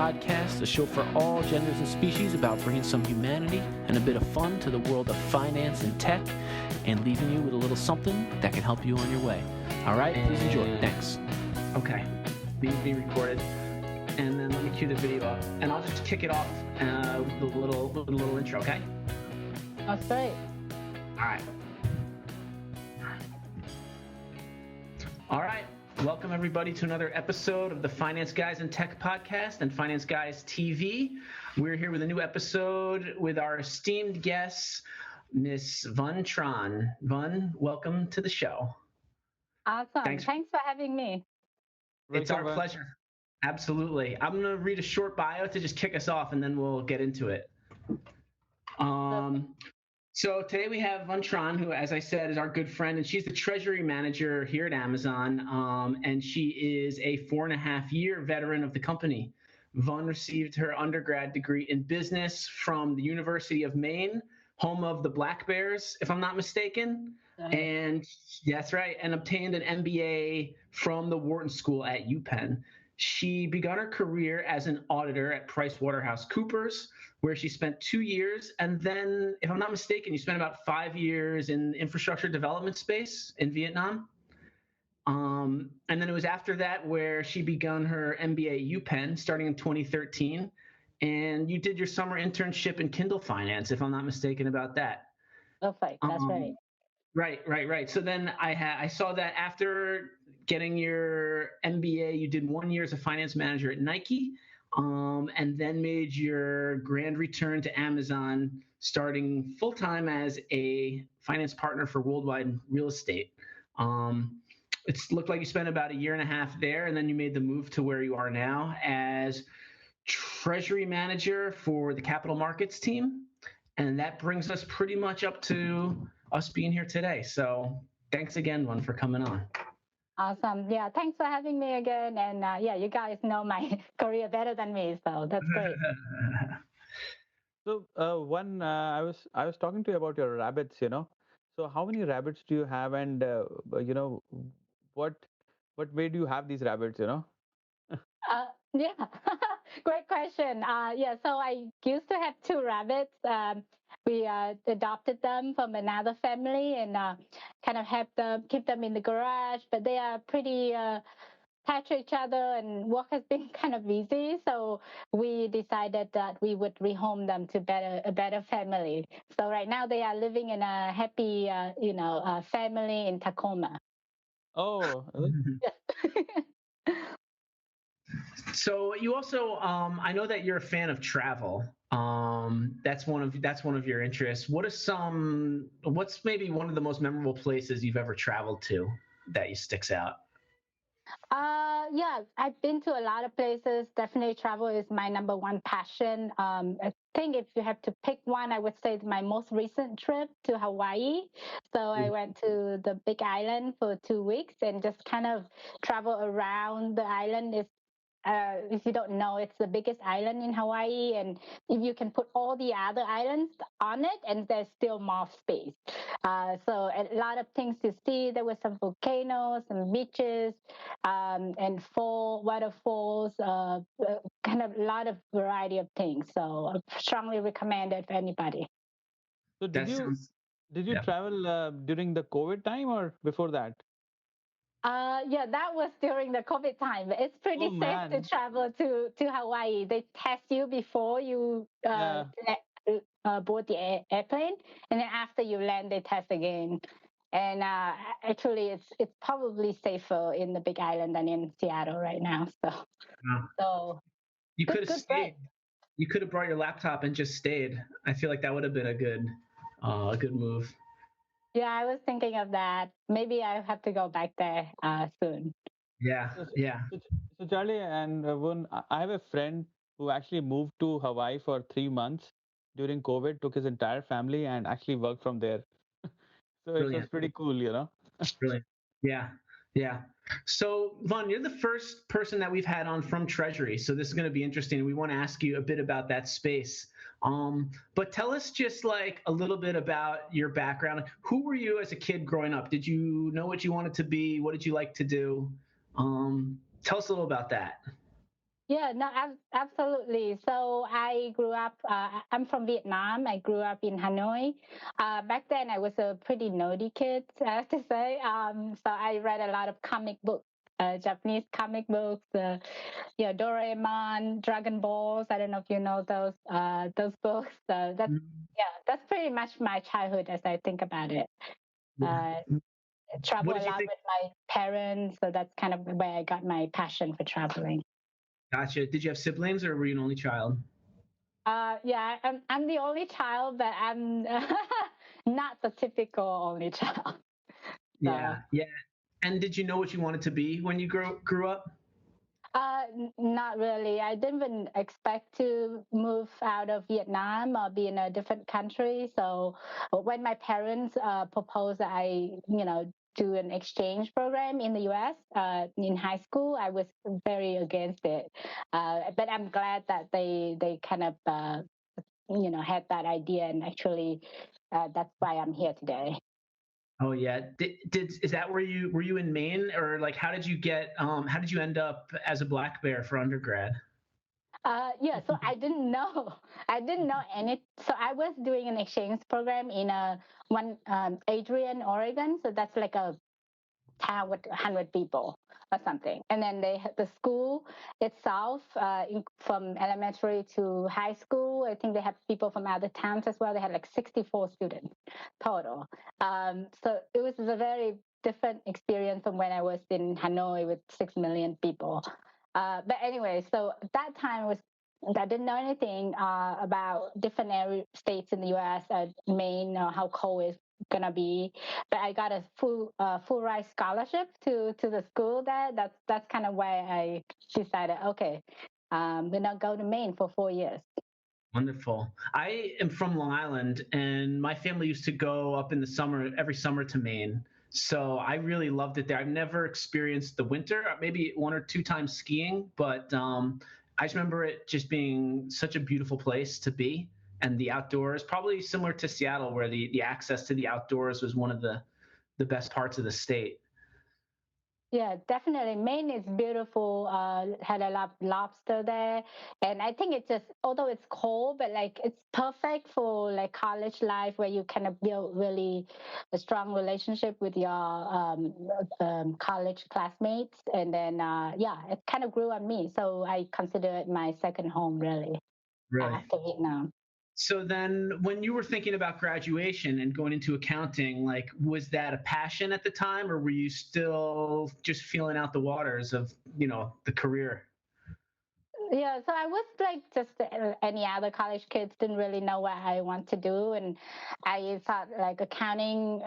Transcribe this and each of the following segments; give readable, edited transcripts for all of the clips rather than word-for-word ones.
podcast, a show for all genders and species about bringing some humanity and a bit of fun to the world of finance and tech and leaving you with a little something that can help you on your way. All right, please enjoy. Thanks. Okay, being recorded. And then let me cue the video up. And I'll just kick it off with a little intro, okay? That's great. All right. All right. Welcome, everybody, to another episode of the Finance Guys and Tech podcast and Finance Guys TV. We're here with a new episode with our esteemed guest, Miss Tran. Welcome to the show. Awesome. Thanks for having me. It's our pleasure. Absolutely. I'm going to read a short bio to just kick us off, and then we'll get into it. So today we have Tran, who, as I said, is our good friend, and she's the Treasury manager here at Amazon, and she is a 4.5-year veteran of the company. Vaughn received her undergrad degree in business from the University of Maine, home of the Black Bears, if I'm not mistaken. And that's right, and obtained an MBA from the Wharton School at UPenn. She began her career as an auditor at PricewaterhouseCoopers, where she spent 2 years. And then, if I'm not mistaken, you spent about 5 years in infrastructure development space in Vietnam. And then it was after that where she began her MBA at UPenn, starting in 2013. And you did your summer internship in Kindle Finance, if I'm not mistaken about that. Okay, that's right. Right. So then I saw that after getting your MBA, you did 1 year as a finance manager at Nike, and then made your grand return to Amazon, starting full-time as a finance partner for Worldwide Real Estate. It looked like you spent about 1.5 years there, and then you made the move to where you are now as Treasury manager for the capital markets team. And that brings us pretty much up to us being here today. So thanks again, Vaughn, for coming on. Awesome. Yeah, thanks for having me again. And you guys know my career better than me, so that's great. So I was talking to you about your rabbits, So how many rabbits do you have, and what made you have these rabbits, Yeah, great question. So I used to have 2 rabbits. We adopted them from another family and kind of keep them in the garage, but they are pretty attached to each other, and work has been kind of busy. So we decided that we would rehome them to a better family. So right now they are living in a happy, family in Tacoma. Oh. So you also, I know that you're a fan of travel. That's one of your interests. What's maybe one of the most memorable places you've ever traveled to that sticks out? Yeah, I've been to a lot of places. Definitely travel is my number one passion. I think if you have to pick one, I would say my most recent trip to Hawaii. So I went to the Big Island for 2 weeks and just kind of travel around the island. If you don't know, it's the biggest island in Hawaii, and if you can put all the other islands on it, and there's still more space. So a lot of things to see. There were some volcanoes, some beaches, and waterfalls, kind of a lot of variety of things. So I strongly recommend it for anybody. So did you travel during the COVID time or before that? Yeah, that was during the COVID time. It's pretty safe to travel to Hawaii. They test you before you board the airplane, and then after you land, they test again. And actually, it's probably safer in the Big Island than in Seattle right now. So you could have stayed. You could have brought your laptop and just stayed. I feel like that would have been a good move. Yeah, I was thinking of that. Maybe I have to go back there soon. Yeah. So Charlie and I have a friend who actually moved to Hawaii for 3 months during COVID, took his entire family and actually worked from there. So Brilliant. It was pretty cool, Brilliant. Yeah. So Vaughn, you're the first person that we've had on from Treasury. So this is going to be interesting. We want to ask you a bit about that space. But tell us just like a little bit about your background. Who were you as a kid growing up? Did you know what you wanted to be? What did you like to do? Tell us a little about that. Yeah, no, absolutely. So I grew up, I'm from Vietnam. I grew up in Hanoi. Back then, I was a pretty nerdy kid, I have to say. So I read a lot of comic books, Japanese comic books, Doraemon, Dragon Balls. I don't know if you know those books. So that's pretty much my childhood as I think about it. Uh, What Travel a did you lot think? with my parents, so that's kind of where I got my passion for traveling. Gotcha. Did you have siblings or were you an only child? Yeah, I'm the only child, but I'm not the typical only child. So, Yeah, yeah. And did you know what you wanted to be when you grew up? not really. I didn't even expect to move out of Vietnam or be in a different country. So, when my parents proposed that do an exchange program in the U.S. In high school, I was very against it. But I'm glad that they kind of had that idea, and actually that's why I'm here today. Oh yeah. Did is that where you were you in Maine or like how did you end up as a black bear for undergrad? Yeah, so I didn't know. I didn't know any. So I was doing an exchange program in Adrian, Oregon. So that's like a town with 100 people or something. And then the school itself, from elementary to high school, I think they had people from other towns as well. They had like 64 students total. So it was a very different experience from when I was in Hanoi with 6 million people. But anyway, so that time was I didn't know anything about different states in the U.S. Maine, how cold it's gonna be, but I got a full ride scholarship to the school there. That's kind of why I decided, okay, I'm gonna go to Maine for 4 years. Wonderful. I am from Long Island, and my family used to go up in the summer, every summer to Maine. So I really loved it there. I've never experienced the winter, maybe one or two times skiing, but I just remember it just being such a beautiful place to be. And the outdoors, probably similar to Seattle, where the access to the outdoors was one of the best parts of the state. Yeah, definitely. Maine is beautiful. Had a lot of lobster there, and I think it's just although it's cold, but like it's perfect for like college life where you kind of build really a strong relationship with your college classmates, and then yeah, it kind of grew on me. So I consider it my second home really Really. after Vietnam. So then when you were thinking about graduation and going into accounting, like was that a passion at the time or were you still just feeling out the waters of, the career? Yeah, so I was like just any other college kids, didn't really know what I want to do, and I thought like accounting,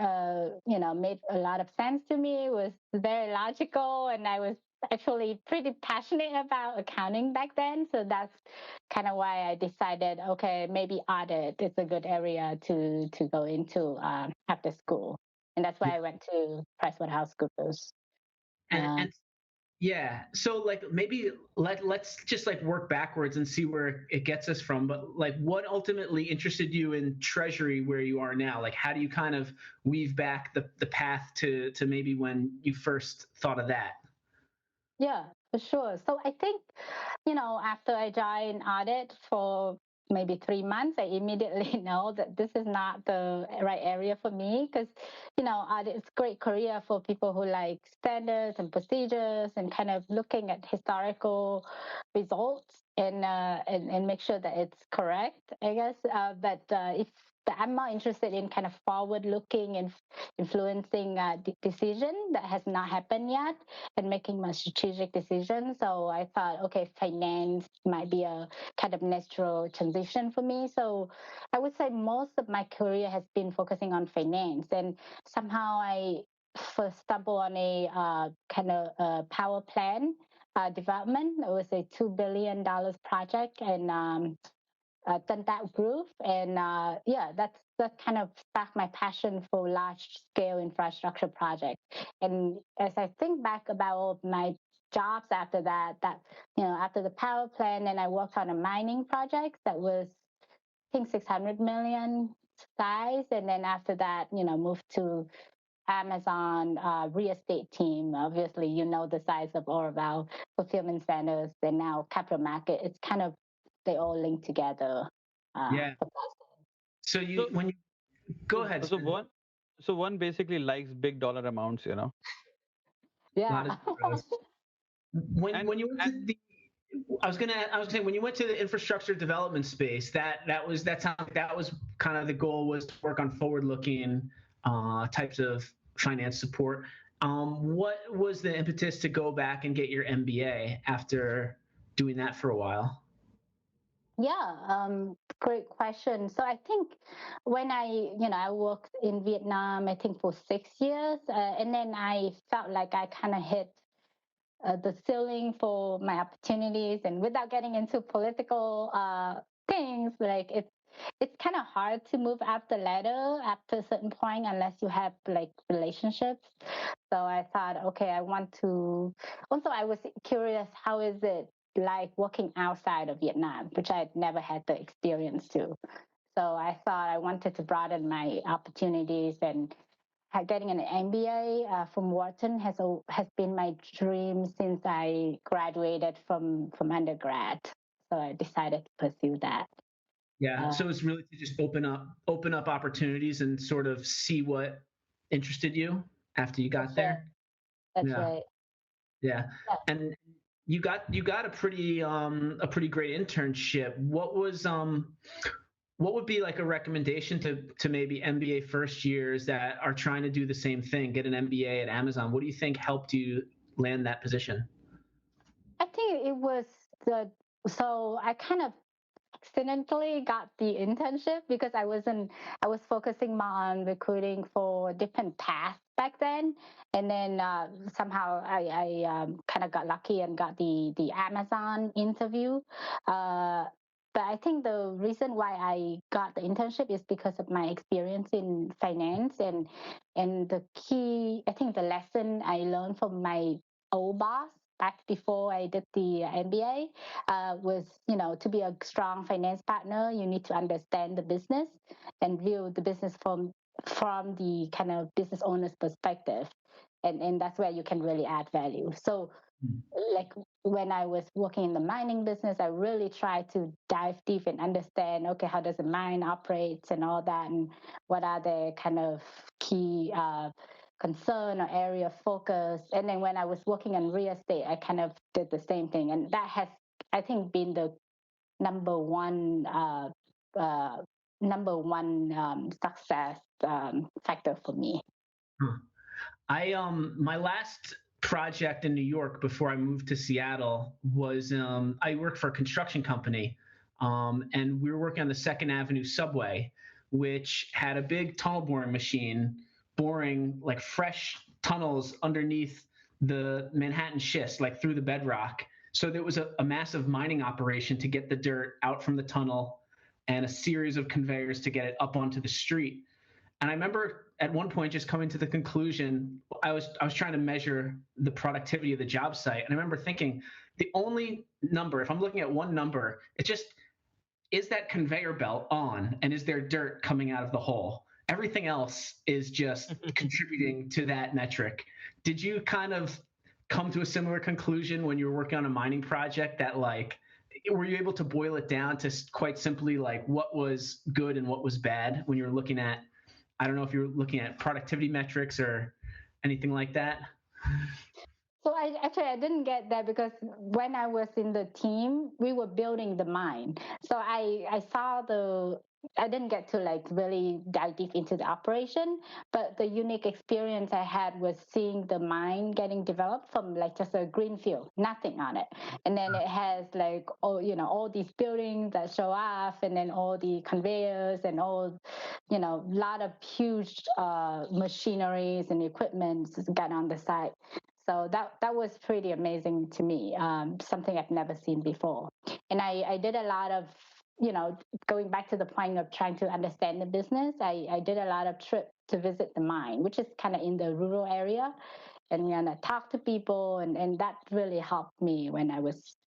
made a lot of sense to me. It was very logical, and I was actually pretty passionate about accounting back then. So that's kind of why I decided, okay, maybe audit is a good area to go into after school, and that's why I went to PricewaterhouseCoopers. And, Uh, and yeah, so like maybe let's just like work backwards and see where it gets us from. But like what ultimately interested you in Treasury where you are now? Like how do you kind of weave back the path to maybe when you first thought of that? Yeah, for sure. So I think, after I joined audit for maybe 3 months, I immediately know that this is not the right area for me because, audit is great career for people who like standards and procedures and kind of looking at historical results and make sure that it's correct, I guess. But if but I'm more interested in kind of forward looking and influencing decision that has not happened yet and making my strategic decisions. So I thought, okay, finance might be a kind of natural transition for me. So I would say most of my career has been focusing on finance, and somehow I first stumbled on a kind of power plant development. It was a $2 billion project, and done that group, and yeah, that kind of sparked my passion for large scale infrastructure projects. And as I think back about my jobs after that after the power plant, and I worked on a mining project that was I think 600 million size, and then after that moved to Amazon real estate team. Obviously, you know the size of all of our fulfillment centers and now capital market. It's kind of they all link together. Yeah. So So, when you go ahead, so one, so one basically likes big dollar amounts, you know. a lot Yeah. of zeros. When you went And to the I was saying when you went to the infrastructure development space, that sounds like that was kind of the goal, was to work on forward looking types of finance support. What was the impetus to go back and get your MBA after doing that for a while? Yeah, great question. So I think when I worked in Vietnam, I think for 6 years, and then I felt like I kind of hit the ceiling for my opportunities. And without getting into political things, like it's kind of hard to move up the ladder after a certain point unless you have like relationships. So I thought, okay, I want to. Also, I was curious, how is it like working outside of Vietnam, which I'd never had the experience to. So I thought I wanted to broaden my opportunities, and getting an MBA from Wharton has been my dream since I graduated from undergrad. So I decided to pursue that. Yeah. Uh, So it's really to just open up opportunities and sort of see what interested you after you got that's right. there. That's Yeah. right. Yeah. Yeah. And you got a pretty great internship. What would be like a recommendation to maybe MBA first years that are trying to do the same thing, get an MBA at Amazon? What do you think helped you land that position? I think it was the so I kind of accidentally got the internship because I was focusing more on recruiting for different paths back then, and then somehow I kind of got lucky and got the Amazon interview. uh, but I think the reason why I got the internship is because of my experience in finance, and the key, I think the lesson I learned from my old boss back before I did the MBA was, to be a strong finance partner, you need to understand the business and view the business from the kind of business owner's perspective, and that's where you can really add value. So, like when I was working in the mining business, I really tried to dive deep and understand, okay, how does the mine operates and all that, and what are the kind of key concern or area of focus. And then when I was working in real estate, I kind of did the same thing, and that has, I think, been the number one uh, success factor for me. Huh. My last project in New York before I moved to Seattle was I worked for a construction company, and we were working on the Second Avenue subway, which had a big tunnel boring machine boring like fresh tunnels underneath the Manhattan schist, like through the bedrock. So there was a massive mining operation to get the dirt out from the tunnel, and a series of conveyors to get it up onto the street. And I remember at one point just coming to the conclusion, I was trying to measure the productivity of the job site, and I remember thinking, the only number, if I'm looking at one number, it's just, is that conveyor belt on, and is there dirt coming out of the hole? Everything else is just contributing to that metric. Did you kind of come to a similar conclusion when you were working on a mining project, that like, were you able to boil it down to quite simply like what was good and what was bad when you were looking at, I don't know if you're looking at productivity metrics or anything like that? So I didn't get that because when I was in the team, we were building the mine. So I saw I didn't get to like really dive deep into the operation, but the unique experience I had was seeing the mine getting developed from like just a green field, nothing on it. And then it has like all these buildings that show off, and then all the conveyors and all, a lot of huge machineries and equipment got on the side. So that was pretty amazing to me, something I've never seen before. And I did a lot of, going back to the point of trying to understand the business, I did a lot of trips to visit the mine, which is kind of in the rural area, and I talk to people, and that really helped me when I was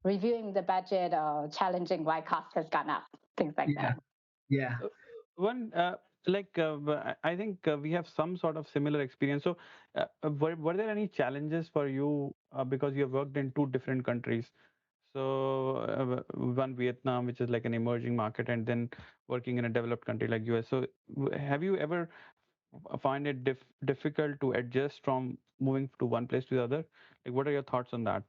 reviewing the budget or challenging why cost has gone up, things like Yeah, that. yeah. one like I think we have some sort of similar experience. So, were there any challenges for you because you have worked in two different countries? So, one Vietnam, which is like an emerging market, and then working in a developed country like US. So, have you ever find it difficult to adjust from moving to one place to the other? Like, what are your thoughts on that?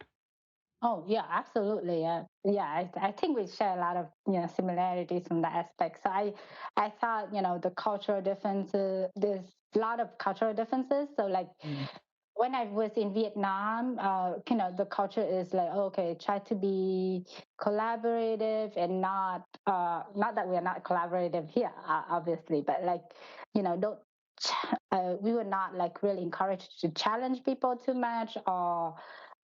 Oh yeah, absolutely. Yeah, I think we share a lot of similarities from that aspect. So I thought the cultural differences. There's a lot of cultural differences. So like Mm. when I was in Vietnam, the culture is like, okay, try to be collaborative and not that we are not collaborative here, obviously, but like, don't. We were not like really encouraged to challenge people too much or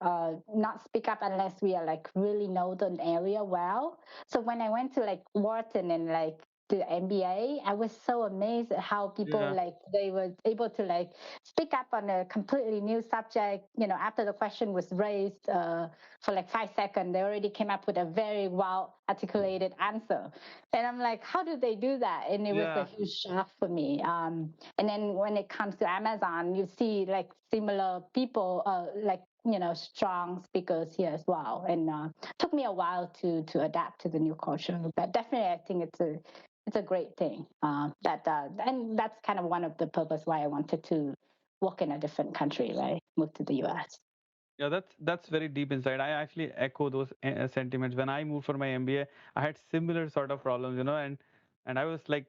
not speak up unless we are like really know the area well. So when I went to like Wharton and like the MBA, I was so amazed at how people Yeah, like they were able to like speak up on a completely new subject. After the question was raised for like 5 seconds, they already came up with a very well articulated answer. And I'm like, how do they do that? And it was a yeah. huge shock for me. And then when it comes to Amazon, you see like similar people, like strong speakers here as well. And took me a while to adapt to the new culture, but definitely I think it's a great thing. And that's kind of one of the purpose why I wanted to work in a different country, right? Move to the US. Yeah, that's very deep inside. I actually echo those sentiments. When I moved for my MBA, I had similar sort of problems, and I was like,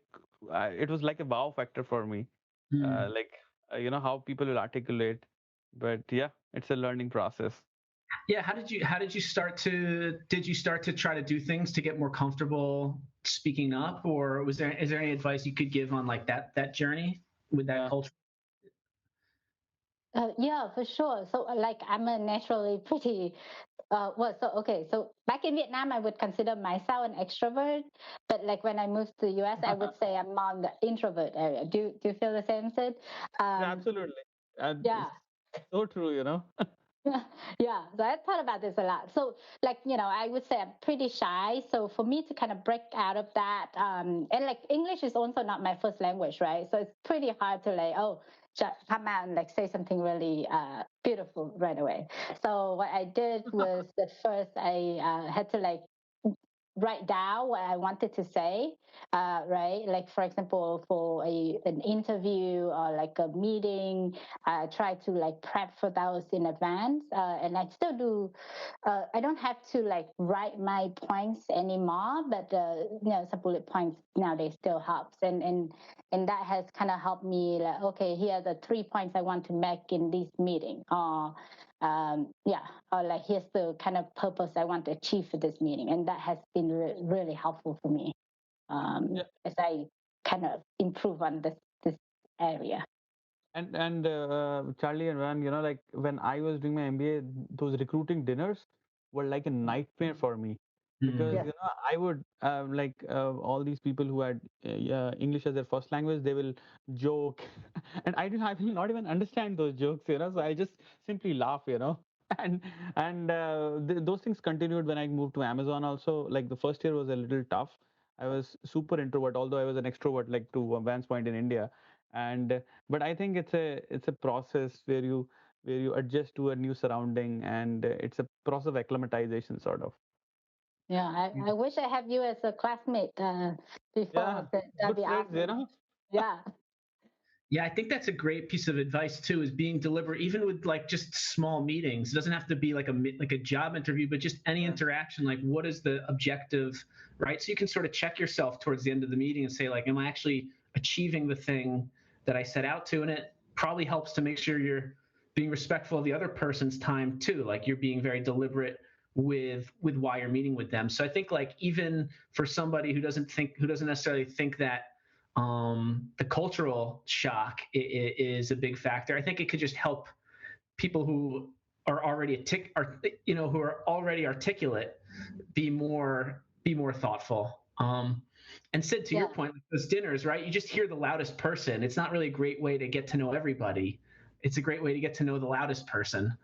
it was like a wow factor for me, Hmm. like how people will articulate. But yeah, it's a learning process. Yeah, how did you start to try to do things to get more comfortable speaking up, or is there any advice you could give on like that journey with that Yeah. culture? Yeah, for sure. So, like, I'm a naturally pretty, well, so, okay. So, back in Vietnam, I would consider myself an extrovert. But, like, when I moved to the US, I would say I'm on the introvert area. Do you feel the same, Sid? Yeah, Um, absolutely. And yeah. it's so true. Yeah, so I thought about this a lot. So, like, I would say I'm pretty shy. So, for me to kind of break out of that, and like English is also not my first language, right? So, it's pretty hard to like, oh, come out and like say something really beautiful right away. So, what I did was that first I had to like write down what I wanted to say, right? Like for example, for an interview or like a meeting, I try to like prep for those in advance, and I still do. I don't have to like write my points anymore, but some bullet points nowadays still helps, and that has kind of helped me like, okay, here are the 3 points I want to make in this meeting, or yeah, or like here's the kind of purpose I want to achieve for this meeting, and that has been really helpful for me as I kind of improve on this area. And Charlie and Ran, like when I was doing my MBA, those recruiting dinners were like a nightmare for me because Hmm. Yes. I would like all these people who had English as their first language, they will joke, and I will not even understand those jokes. So I just simply laugh. And those things continued when I moved to Amazon also. Like the first year was a little tough. I was super introvert, although I was an extrovert, like to Van's point in India. And but I think it's a process where you adjust to a new surrounding, and it's a process of acclimatization, sort of. Yeah, Mm. I wish I have you as a classmate Yeah, before. That'd good be friends. awesome. Yeah, Yeah, I think that's a great piece of advice too, is being deliberate, even with like just small meetings. It doesn't have to be like a job interview, but just any Yeah. interaction. Like, what is the objective, right? So you can sort of check yourself towards the end of the meeting and say, like, am I actually achieving the thing that I set out to? And it probably helps to make sure you're being respectful of the other person's time too. Like you're being very deliberate with why you're meeting with them. So I think like even for somebody who doesn't necessarily think that the cultural shock is a big factor. I think it could just help people who are already who are already articulate be more thoughtful. And Sid, to your yeah. point, those dinners, right? You just hear the loudest person. It's not really a great way to get to know everybody. It's a great way to get to know the loudest person.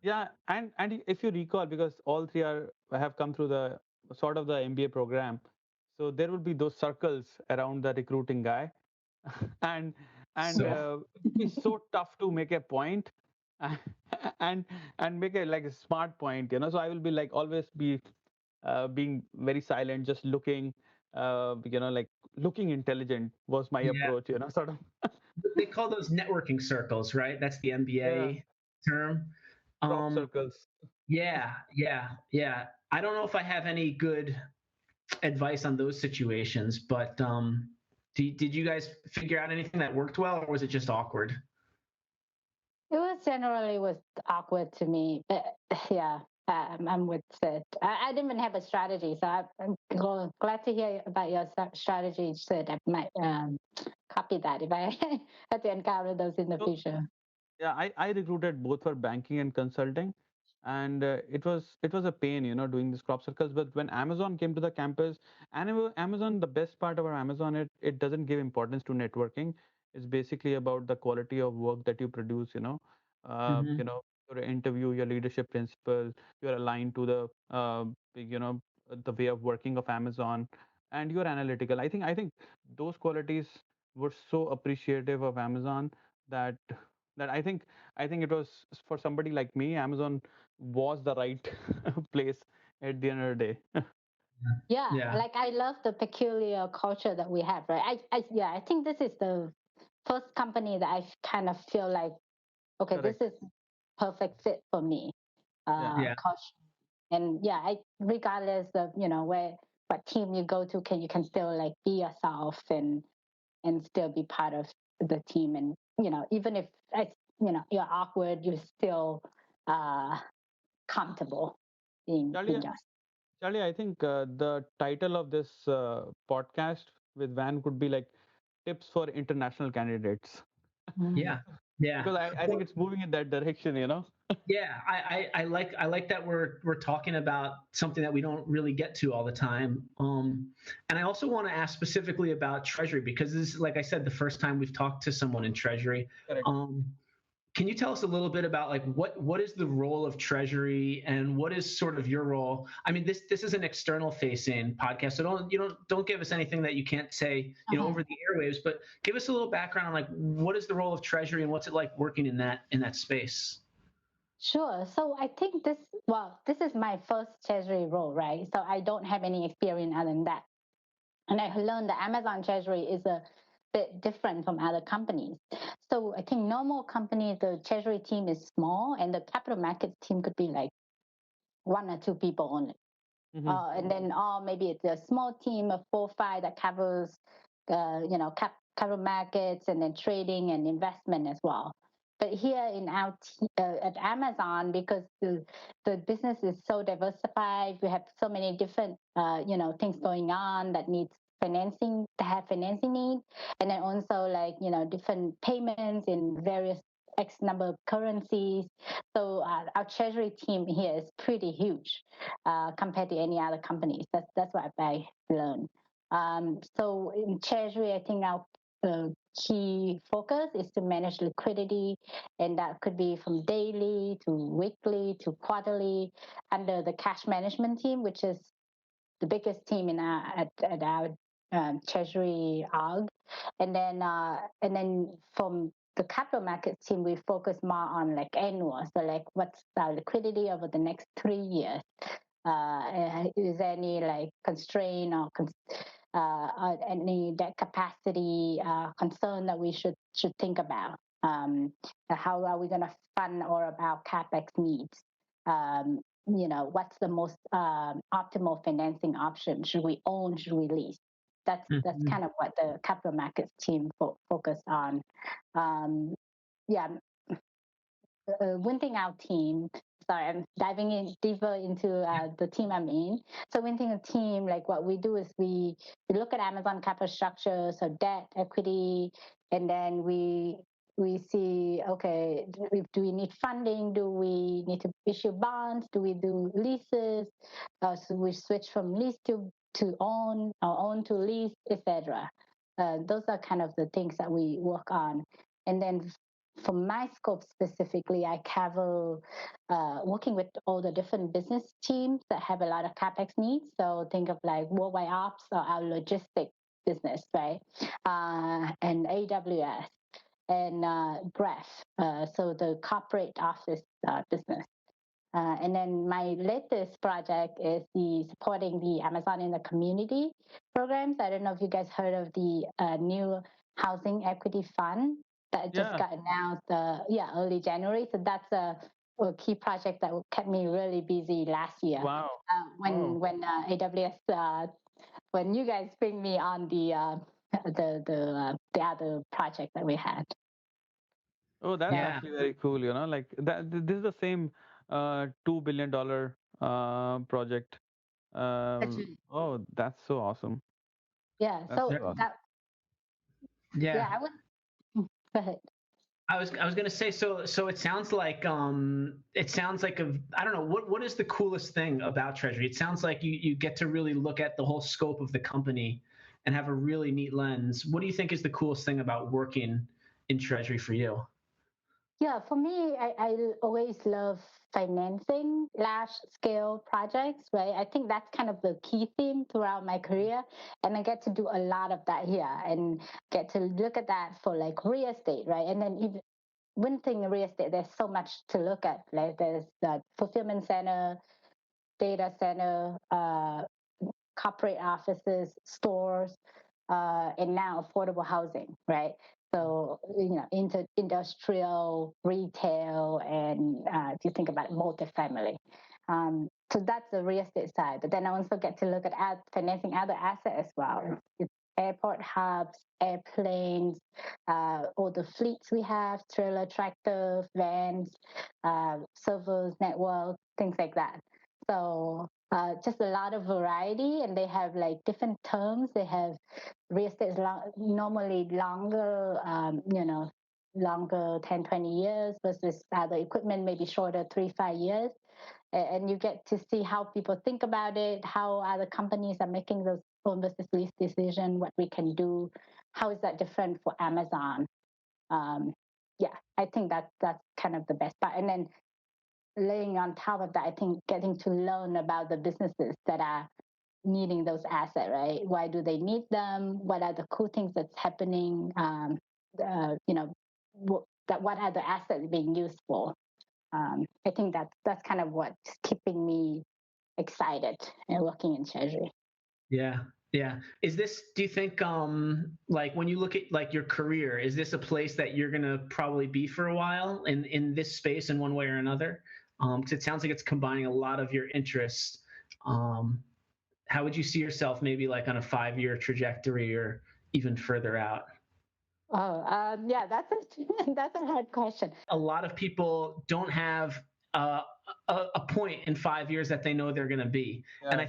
Yeah, and if you recall, because all three are have come through the sort of the MBA program, so there will be those circles around the recruiting guy. and So it'd be so tough to make a point and make a like a smart point, So I will be like always be being very silent, just looking, like looking intelligent was my yeah, approach, sort of. they call those networking circles, right? That's the Yeah, MBA term. crop Um, circles. yeah. I don't know if I have any good advice on those situations, but did you guys figure out anything that worked well, or was it just awkward? It was generally was awkward to me, but yeah, I'm with Sid. I didn't even have a strategy, so I'm glad to hear about your strategy, Sid. I might copy that if I had to encounter those in the So future. yeah, I recruited both for banking and consulting, and it was a pain, doing these crop circles. But when Amazon came to the campus, and Amazon, the best part about Amazon, it doesn't give importance to networking. It's basically about the quality of work that you produce. Hmm. Your interview, your leadership principles, you're aligned to the way of working of Amazon, and you're analytical. I think those qualities were so appreciative of Amazon that I think it was for somebody like me, Amazon was the right place at the end of the day. Yeah, Yeah. like I love the peculiar culture that we have, right? Yeah, I think this is the first company that I kind of feel like, okay, this Correct. is perfect fit for me. Yeah. Yeah. Culture. And yeah, regardless of where what team you go to, you can still like be yourself and still be part of the team. And even if you're awkward, you're still uh comfortable Charlie, being yourself. Charlie, I think the title of this podcast with Van could be like tips for international candidates, Mm. Yeah. Yeah. because I think Well, it's moving in that direction. yeah, I like that we're talking about something that we don't really get to all the time. And I also want to ask specifically about Treasury because this is, like I said, the first time we've talked to someone in Treasury. Correct. Um, can you tell us a little bit about like what is the role of Treasury and what is sort of your role? I mean, this is an external facing podcast, so don't give us anything that you can't say Uh-huh. over the airwaves, but give us a little background on like what is the role of Treasury and what's it like working in that space. Sure. So I think this is my first treasury role, right? So I don't have any experience other than that. And I learned that Amazon Treasury is a bit different from other companies. So I think normal company, the treasury team is small and the capital markets team could be like one or two people only. Hmm. And then maybe it's a small team of 4 or 5 that covers, capital markets and then trading and investment as well. But here in at Amazon, because the business is so diversified, we have so many different things going on that needs financing, to have financing needs, and then also like different payments in various X number of currencies. So our treasury team here is pretty huge compared to any other companies. That's what I learned. So in Treasury, I think our key focus is to manage liquidity, and that could be from daily to weekly to quarterly under the cash management team, which is the biggest team at our treasury org, and then from the capital markets team, we focus more on like annual, so like what's our liquidity over the next 3 years. Is there any like constraint or any debt capacity concern that we should think about? How are we going to fund all of our capex needs? What's the most optimal financing option? Should we own? Should we lease? That's Mhm. kind of what the capital markets team focused on. Um, yeah, Winting our team. Sorry, I'm diving in deeper into the team I'm in. So winting a team, like what we do is we look at Amazon capital structure, so debt, equity, and then we see, okay, do we need funding? Do we need to issue bonds? Do we do leases? So we switch from lease to own or own to lease, etc. Those are kind of the things that we work on. And then for my scope specifically, I cover working with all the different business teams that have a lot of capex needs. So think of like worldwide ops or our logistics. business, right? And AWS and Breath, so the corporate office business. And then my latest project is the supporting the Amazon in the community programs. I don't know if you guys heard of the new housing equity fund that just Yeah. got announced, early January. So that's a key project that kept me really busy last year. Wow. When AWS when you guys bring me on the other project that we had. Oh, that's Yeah. actually very cool. Like that. This is the same $2 billion project. Oh, that's so awesome. Yeah. That's So so awesome. that Yeah. I would go ahead. I was gonna say, so it sounds like I don't know, what is the coolest thing about Treasury? It sounds like you get to really look at the whole scope of the company and have a really neat lens. What do you think is the coolest thing about working in Treasury for you? Yeah, for me, I always love financing large scale projects, right? I think that's kind of the key theme throughout my career. And I get to do a lot of that here and get to look at that for like real estate, right? And then even one thing in real estate, there's so much to look at. Like there's the fulfillment center, data center, corporate offices, stores, and now affordable housing, right? So, industrial, retail, and if you think about it, multifamily. So that's the real estate side. But then I also get to look at financing other assets as well. It's airport hubs, airplanes, all the fleets we have, trailer, tractor, vans, servers, network, things like that. So just a lot of variety, and they have like different terms. They have real estate is normally longer, longer 10, 20 years versus other equipment, maybe shorter, 3, 5 years. And you get to see how people think about it, how other companies are making those own versus lease decision, what we can do, how is that different for Amazon. Um, yeah, I think that's kind of the best part. And then laying on top of that, I think getting to learn about the businesses that are needing those assets, right? Why do they need them? What are the cool things that's happening? What are the assets being used for? I think that's kind of what's keeping me excited and working in Treasury. Yeah. Yeah. Do you think, like when you look at like your career, is this a place that you're going to probably be for a while in this space in one way or another? Because it sounds like it's combining a lot of your interests. Um, how would you see yourself maybe like on a 5-year trajectory or even further out? Oh, yeah, that's that's a hard question. A lot of people don't have uh, a point in 5 years that they know they're going to be. And Yeah.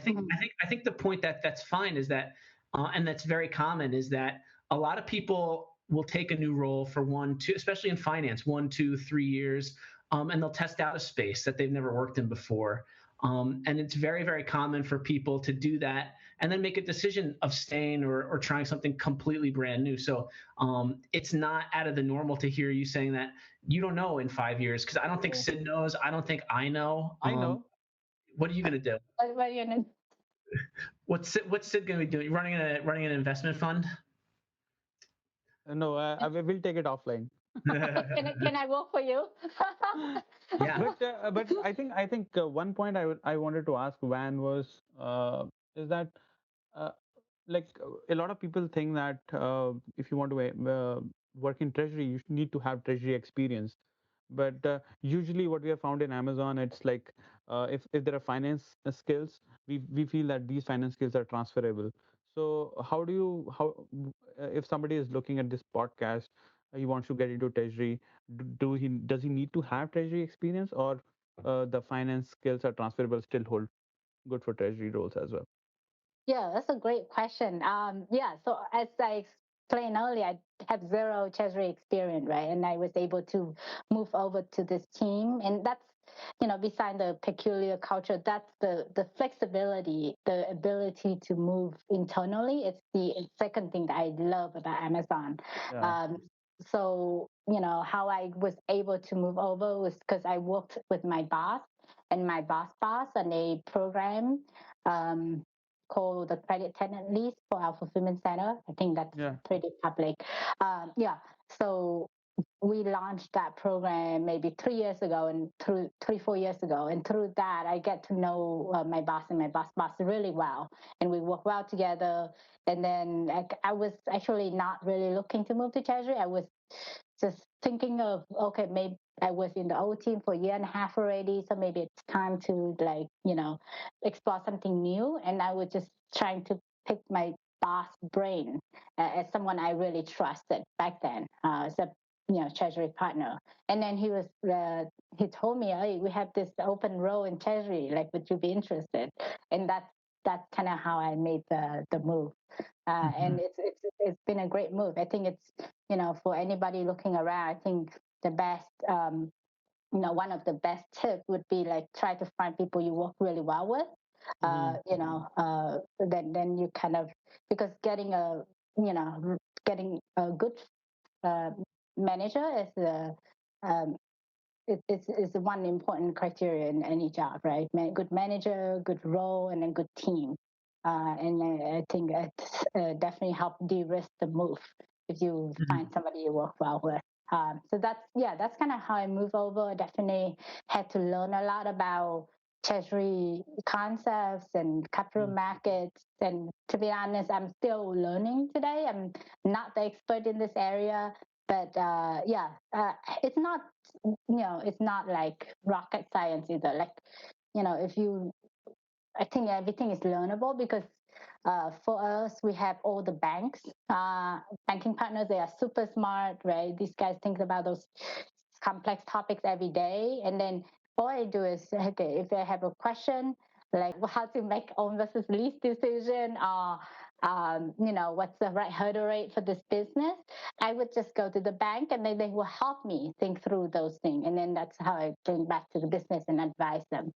I think the point that's fine is that, and that's very common, is that a lot of people will take a new role for 1, 2, especially in finance, 1, 2, 3 years, and they'll test out a space that they've never worked in before. And it's very, very common for people to do that and then make a decision of staying or trying something completely brand new. So it's not out of the normal to hear you saying that you don't know in 5 years, because I don't think Sid knows. I don't think I know. I know. What are you going to do? What are you gonna? What's Sid going to be doing? Running an investment fund? No, I will take it offline. Can I work for you? Yeah. But I think one point I wanted to ask Van was is that uh, like a lot of people think that if you want to work in treasury, you need to have treasury experience. But usually, what we have found in Amazon, it's like if there are finance skills, we feel that these finance skills are transferable. So if somebody is looking at this podcast, he wants to get into treasury, does he need to have treasury experience, or the finance skills are transferable, still hold good for treasury roles as well? Yeah, that's a great question. Yeah, so as I explained earlier, I have zero treasury experience, right? And I was able to move over to this team, and that's beside the peculiar culture, that's the flexibility, the ability to move internally. It's the second thing that I love about Amazon. Yeah. Um, so how I was able to move over was because I worked with my boss and my boss on a program. Um, called the credit tenant lease for our fulfillment center. I think that's pretty public. Yeah. So we launched that program maybe 3 years ago, and through 3, 4 years ago, and through that I get to know my boss and my boss really well, and we work well together. And then I was actually not really looking to move to Treasury. I was just thinking of, okay, maybe I was in the old team for a year and a half already, so maybe it's time to, like, explore something new. And I was just trying to pick my boss brain as someone I really trusted back then, as a Treasury partner. And then he told me, hey, we have this open role in Treasury, like, would you be interested? And that's kind of how I made the move. And it's been a great move. I think it's, for anybody looking around, I think the best, one of the best tips would be, like, try to find people you work really well with. Then you kind of, because getting a good manager is um, it's one important criteria in any job, right? Good manager, good role, and then good team. And I think it's definitely help de-risk the move if you find somebody you work well with. So that's kind of how I move over. I definitely had to learn a lot about treasury concepts and capital markets. And to be honest, I'm still learning today. I'm not the expert in this area, but it's not it's not like rocket science either. Like, I think everything is learnable, because for us, we have all the banking partners. They are super smart, right? These guys think about those complex topics every day. And then all I do is, okay, if I have a question, like how to make own versus lease decision, or what's the right hurdle rate for this business, I would just go to the bank, and then they will help me think through those things. And then that's how I bring back to the business and advise them.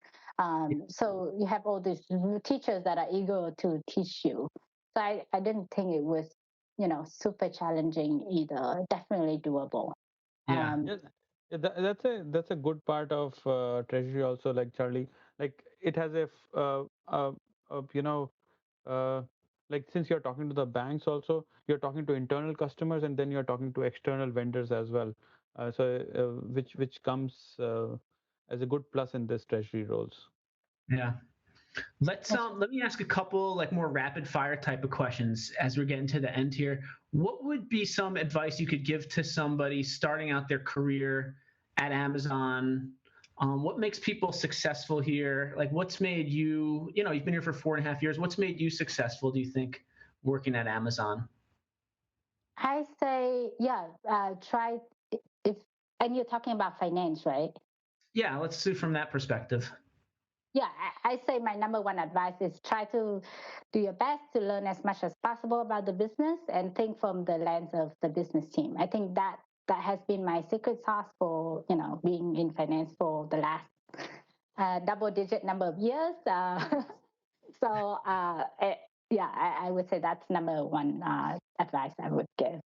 So you have all these teachers that are eager to teach you. So I didn't think it was, super challenging either. Definitely doable. Yeah. That's a good part of treasury also, like Charlie. Like it has you know uh, like, since you're talking to the banks also, you're talking to internal customers, and then you're talking to external vendors as well. Which comes as a good plus in this treasury roles. Yeah. Let me ask a couple, like, more rapid fire type of questions as we're getting to the end here. What would be some advice you could give to somebody starting out their career at Amazon? What makes people successful here? Like, what's made you, you've been here for 4.5 years. What's made you successful, do you think, working at Amazon? I say, try if, and you're talking about finance, right? Yeah, let's see from that perspective. Yeah, I say my number one advice is try to do your best to learn as much as possible about the business and think from the lens of the business team. I think that has been my secret sauce for, being in finance for the last double-digit number of years. So I would say that's number one advice I would give.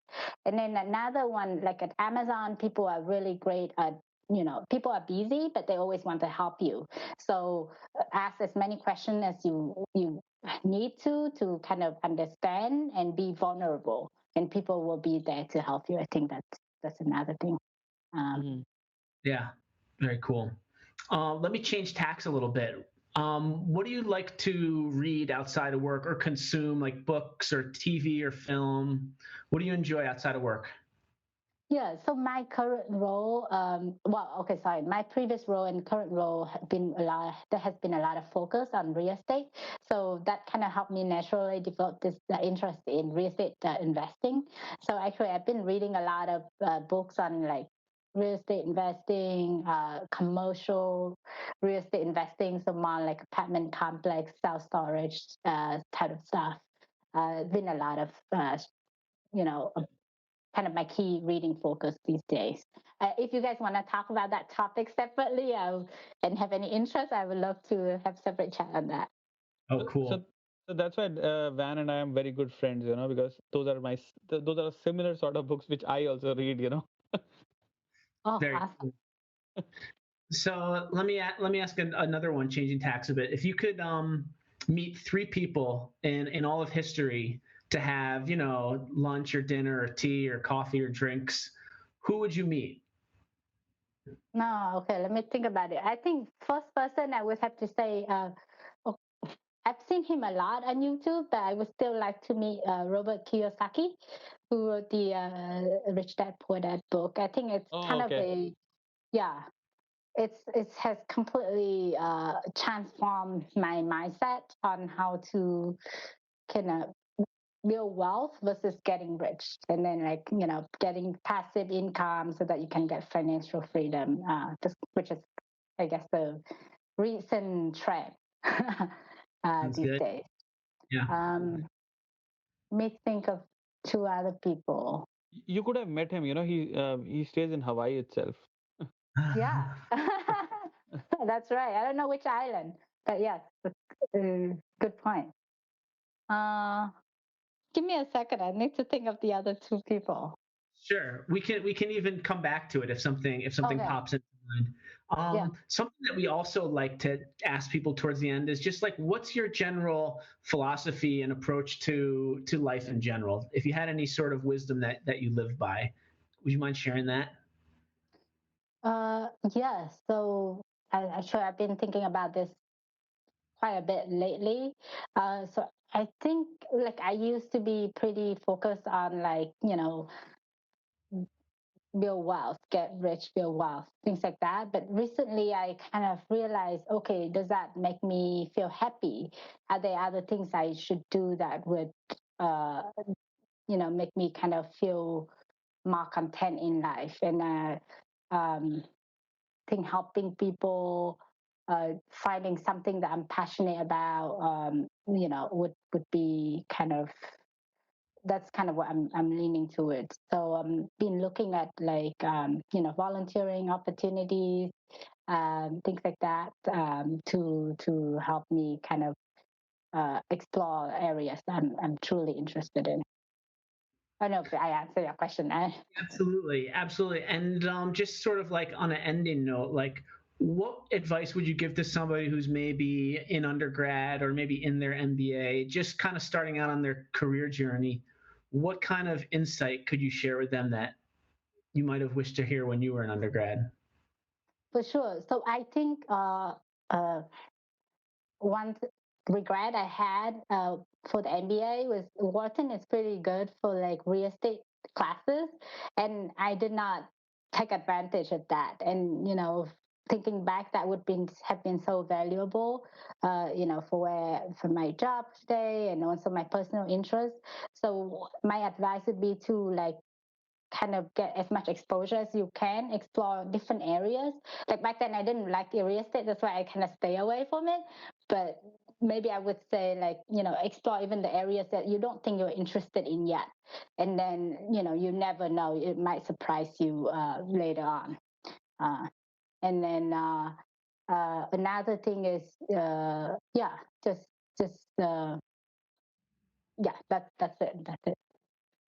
And then another one, like at Amazon, people are really great at, people are busy, but they always want to help you. So ask as many questions as you need to kind of understand and be vulnerable, and people will be there to help you. I think that's another thing. Yeah, very cool. Let me change tacks a little bit. What do you like to read outside of work or consume, like books or TV or film? What do you enjoy outside of work? Yeah, so my current role, my previous role and current role have been there has been a lot of focus on real estate. So that kind of helped me naturally develop this interest in real estate investing. So actually, I've been reading a lot of books on, like, real estate investing, commercial real estate investing, so more like apartment complex, self storage type of stuff. Been a lot of, you know, kind of my key reading focus these days. If you guys want to talk about that topic separately, and have any interest, I would love to have separate chat on that. Oh, cool. So that's why Van and I am very good friends, because those are similar sort of books which I also read. Oh, Very awesome. cool. So let me ask another one, changing tacks a bit. If you could meet three people in all of history to have, lunch or dinner or tea or coffee or drinks, who would you meet? No, okay, let me think about it. I think first person I would have to say, oh, I've seen him a lot on YouTube, but I would still like to meet Robert Kiyosaki, who wrote the Rich Dad Poor Dad book. I think it's Oh, kind of okay. yeah, it has completely transformed my mindset on how to kind of build wealth versus getting rich, and then like getting passive income so that you can get financial freedom, which is I guess the recent trend Sounds these good. days. Yeah. Let me think of two other people. You could have met him. He stays in Hawaii itself. Yeah, that's right. I don't know which island, but yes, good point. Uh, Give me a second. I need to think of the other two people. Sure. We can even come back to it if something Okay. pops into mind. Yeah. Something that we also like to ask people towards the end is just like, what's your general philosophy and approach to life in general? If you had any sort of wisdom that you live by, would you mind sharing that? Yeah. So actually, I've been thinking about this quite a bit lately. So I think like I used to be pretty focused on like build wealth, get rich, build wealth, things like that. But recently, I kind of realized, okay, does that make me feel happy? Are there other things I should do that would, uh, make me kind of feel more content in life? And think helping people, finding something that I'm passionate about, would be kind of that's kind of what I'm leaning towards. So been looking at like volunteering opportunities, things like that, to help me kind of explore areas I'm truly interested in. I don't know if I answer your question. Absolutely, absolutely. And just sort of like on an ending note, like what advice would you give to somebody who's maybe in undergrad or maybe in their MBA, just kind of starting out on their career journey? What kind of insight could you share with them that you might have wished to hear when you were an undergrad? For sure. So I think uh, one regret I had for the MBA was Wharton is pretty good for like real estate classes, and I did not take advantage of that. And thinking back, that would have been so valuable, for my job today and also my personal interests. So my advice would be to like kind of get as much exposure as you can, explore different areas. Like back then, I didn't like real estate, that's why I kind of stay away from it. But maybe I would say, like, explore even the areas that you don't think you're interested in yet. And then, you never know, it might surprise you later on. Uh, and then another thing is, yeah, just, yeah, that's it. That's it.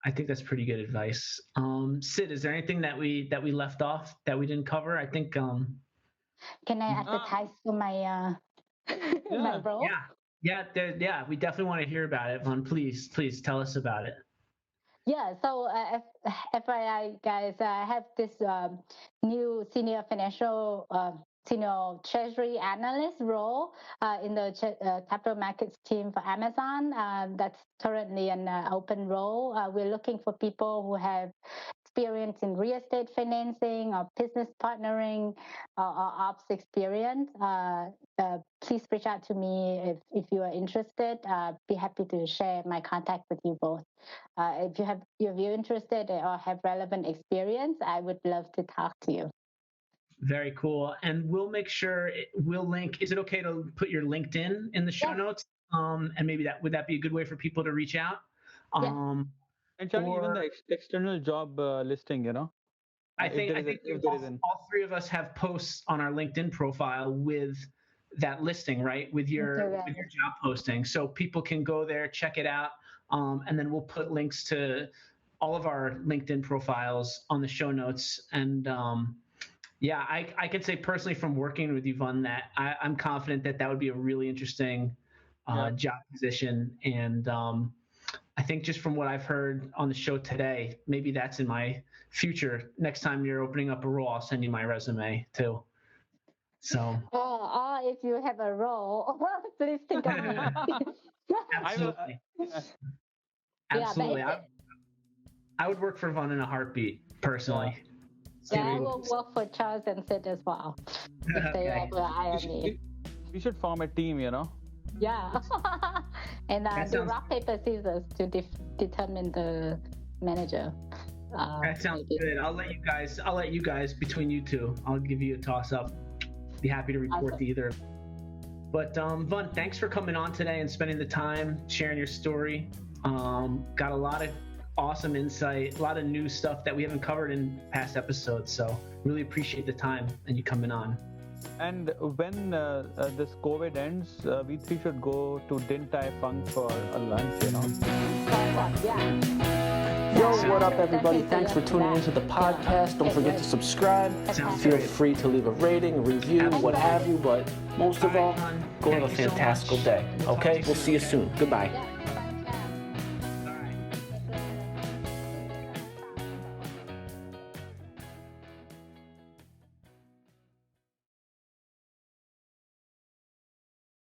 I think that's pretty good advice. Sid, is there anything that we left off that we didn't cover? I think Can I Ah, advertise for my my yeah. role? yeah, we definitely want to hear about it, Vaughn. Please tell us about it. Yeah, so FYI, guys, I have this new senior treasury analyst role in the capital markets team for Amazon. That's currently an open role. We're looking for people who have experience in real estate financing or business partnering or ops experience. Please reach out to me if you are interested. Be happy to share my contact with you both. If you're interested or have relevant experience, I would love to talk to you. Very cool. And we'll make sure we'll link. Is it okay to put your LinkedIn in the show Yes, notes? And maybe that would be a good way for people to reach out? yes. Um, And Charlie, even or the external job listing, I if think there I is a, think if there is all, an, all three of us have posts on our LinkedIn profile with that listing, right? With your job posting, so people can go there, check it out, and then we'll put links to all of our LinkedIn profiles on the show notes. And yeah, I can say personally from working with Yvonne that I'm confident that would be a really interesting job position. And I think just from what I've heard on the show today, maybe that's in my future. Next time you're opening up a role, I'll send you my resume too. So. Or if you have a role, please think of me. Absolutely. Yeah, Absolutely. I would work for Vaughn in a heartbeat, personally. Yeah, I will work for Charles and Sid as well. If they ever hire me. We should form a team, Yeah. And do rock, paper, scissors to determine the manager. That sounds good. I'll let you guys, between you two, I'll give you a toss up. Be happy to report to either. But Vaughn, thanks for coming on today and spending the time sharing your story. Got a lot of awesome insight, a lot of new stuff that we haven't covered in past episodes. So really appreciate the time and you coming on. And when this COVID ends, we three should go to Din Tai Fung for a lunch, Yo, what up, everybody? Thanks for tuning into the podcast. Don't forget to subscribe. Feel free to leave a rating, a review, what have you. But most of all, go have a fantastical day. Okay? We'll see you soon. Goodbye.